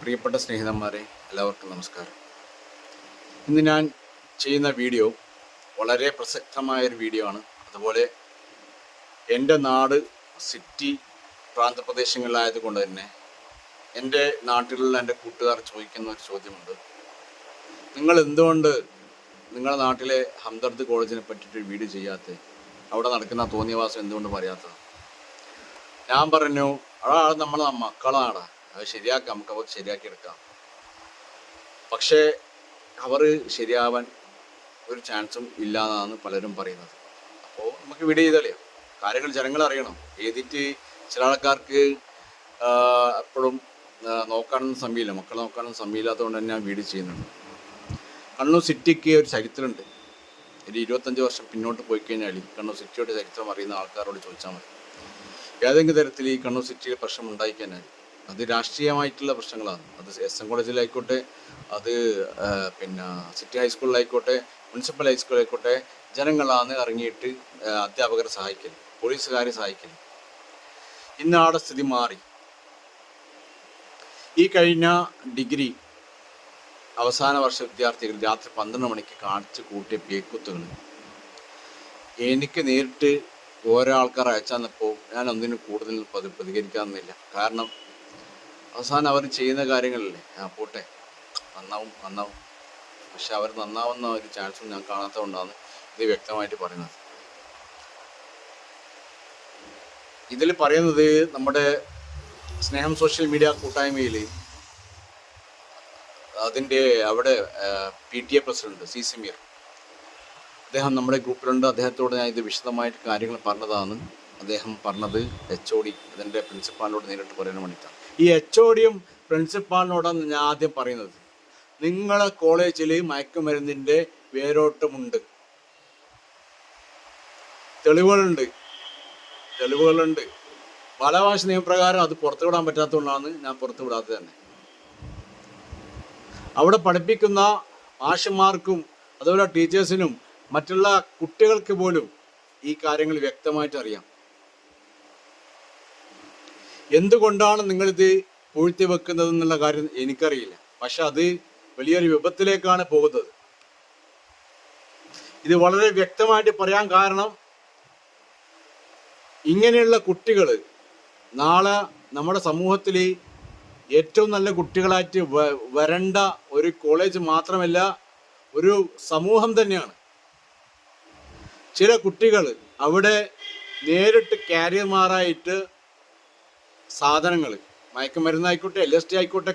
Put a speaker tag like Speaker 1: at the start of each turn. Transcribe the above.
Speaker 1: പ്രിയപ്പെട്ട സ്നേഹിതന്മാരെ, എല്ലാവർക്കും നമസ്കാരം. ഇന്ന് ഞാൻ ചെയ്യുന്ന വീഡിയോ വളരെ പ്രസക്തമായൊരു വീഡിയോ ആണ്. അതുപോലെ എൻ്റെ നാട് സിറ്റി പ്രാന്തപ്രദേശങ്ങളിലായതുകൊണ്ട് തന്നെ എൻ്റെ നാട്ടിലുള്ള എൻ്റെ കൂട്ടുകാർ ചോദിക്കുന്ന ഒരു ചോദ്യമുണ്ട്. നിങ്ങൾ എന്തുകൊണ്ട് നിങ്ങളുടെ നാട്ടിലെ ഹംദർദ് കോളേജിനെ പറ്റിയിട്ട് വീഡിയോ ചെയ്യാത്തത്? അവിടെ നടക്കുന്ന തോന്നിയവാസം എന്തുകൊണ്ട് പറയാത്തത്? ഞാൻ പറഞ്ഞു, അതാണ് നമ്മളെ മക്കളാണ്, അത് ശരിയാക്കാം, നമുക്ക് അവർക്ക് ശരിയാക്കിയെടുക്കാം. പക്ഷേ അവർ ശരിയാവാൻ ഒരു ചാൻസും ഇല്ലാന്നാണ് പലരും പറയുന്നത്. അപ്പോൾ നമുക്ക് വീഡിയോ ചെയ്താലേ കാര്യങ്ങൾ ജനങ്ങൾ അറിയണം. എഴുതിയിട്ട് ചില ആൾക്കാർക്ക് എപ്പോഴും നോക്കാനൊന്നും സമയമില്ല, മക്കളെ നോക്കാനൊന്നും സമയമില്ലാത്തതുകൊണ്ട് തന്നെ ഞാൻ വീഡിയോ ചെയ്യുന്നുണ്ട്. കണ്ണൂർ സിറ്റിക്ക് ഒരു ചരിത്രമുണ്ട്. ഒരു 25 വർഷം പിന്നോട്ട് പോയി കഴിഞ്ഞാൽ കണ്ണൂർ സിറ്റിയുടെ ചരിത്രം അറിയുന്ന ആൾക്കാരോട് ചോദിച്ചാൽ മതി. ഏതെങ്കിലും തരത്തിൽ ഈ കണ്ണൂർ സിറ്റിയിൽ പ്രശ്നം ഉണ്ടായിക്കഴിഞ്ഞാൽ അത് രാഷ്ട്രീയമായിട്ടുള്ള പ്രശ്നങ്ങളാണ്. അത് SM കോളേജിലായിക്കോട്ടെ, അത് സിറ്റി ഹൈസ്കൂളിലായിക്കോട്ടെ, മുനിസിപ്പൽ ഹൈസ്കൂളിലായിക്കോട്ടെ, ജനങ്ങളാണ് ഇറങ്ങിയിട്ട് അധ്യാപകരെ സഹായിക്കൽ, പോലീസുകാരെ സഹായിക്കൽ. ഇന്ന് ആടെ സ്ഥിതി മാറി. ഈ കഴിഞ്ഞ ഡിഗ്രി അവസാന വർഷ വിദ്യാർത്ഥികൾ രാത്രി 12 മണിക്ക് കാണിച്ച് കൂട്ടിയ പേക്കുത്തുകൾ എനിക്ക് നേരിട്ട് ഓരോ ആൾക്കാർ അയച്ചാന്നപ്പോൾ ഞാൻ ഒന്നിനും കൂടുതൽ പ്രതികരിക്കാമെന്നില്ല. കാരണം അവസാനം അവർ ചെയ്യുന്ന കാര്യങ്ങളില്ലേ, പോട്ടെ, നന്നാവും. പക്ഷെ അവർ നന്നാവുന്ന ഒരു ചാൻസും ഞാൻ കാണാത്തതുകൊണ്ടാണ് ഇത് വ്യക്തമായിട്ട് പറയുന്നത്. ഇതിൽ പറയുന്നത് നമ്മുടെ സ്നേഹം സോഷ്യൽ മീഡിയ കൂട്ടായ്മയിൽ അതിൻ്റെ അവിടെ PTA പ്രസിഡന്റ് C. സമീർ, അദ്ദേഹം നമ്മുടെ ഗ്രൂപ്പിലുണ്ട്. അദ്ദേഹത്തോട് ഞാൻ ഇത് വിശദമായിട്ട് കാര്യങ്ങൾ പറഞ്ഞതാണ്. അദ്ദേഹം പറഞ്ഞത് HOD ഇതിൻ്റെ പ്രിൻസിപ്പാളിനോട് നേരിട്ട് പറയാൻ വേണ്ടിയിട്ടാണ്. ഈ HODയും പ്രിൻസിപ്പാളിനോടാണ് ഞാൻ ആദ്യം പറയുന്നത്, നിങ്ങളെ കോളേജിൽ മയക്കുമരുന്നിൻ്റെ വേരോട്ടമുണ്ട്, തെളിവുകളുണ്ട്. ബാലാവകാശ നിയമപ്രകാരം അത് പുറത്തുവിടാൻ പറ്റാത്തതുകൊണ്ടാണ് ഞാൻ പുറത്തുവിടാത്തത് തന്നെ. അവിടെ പഠിപ്പിക്കുന്ന മാഷന്മാർക്കും അതുപോലെ ടീച്ചേഴ്സിനും മറ്റുള്ള കുട്ടികൾക്ക് പോലും ഈ കാര്യങ്ങൾ വ്യക്തമായിട്ട് അറിയാം. എന്തുകൊണ്ടാണ് നിങ്ങളിത് പൂഴ്ത്തി വെക്കുന്നത് എന്നുള്ള കാര്യം എനിക്കറിയില്ല. പക്ഷെ അത് വലിയൊരു വിപത്തിലേക്കാണ് പോകുന്നത്. ഇത് വളരെ വ്യക്തമായിട്ട് പറയാൻ കാരണം, ഇങ്ങനെയുള്ള കുട്ടികൾ നാളെ നമ്മുടെ സമൂഹത്തിൽ ഏറ്റവും നല്ല കുട്ടികളായിട്ട് വരേണ്ട ഒരു കോളേജ് മാത്രമല്ല, ഒരു സമൂഹം തന്നെയാണ്. ചില കുട്ടികൾ അവിടെ നേരിട്ട് കാരിയർമാരായിട്ട് സാധനങ്ങൾ, മയക്കുമരുന്നായിക്കോട്ടെ, LSD ആയിക്കോട്ടെ,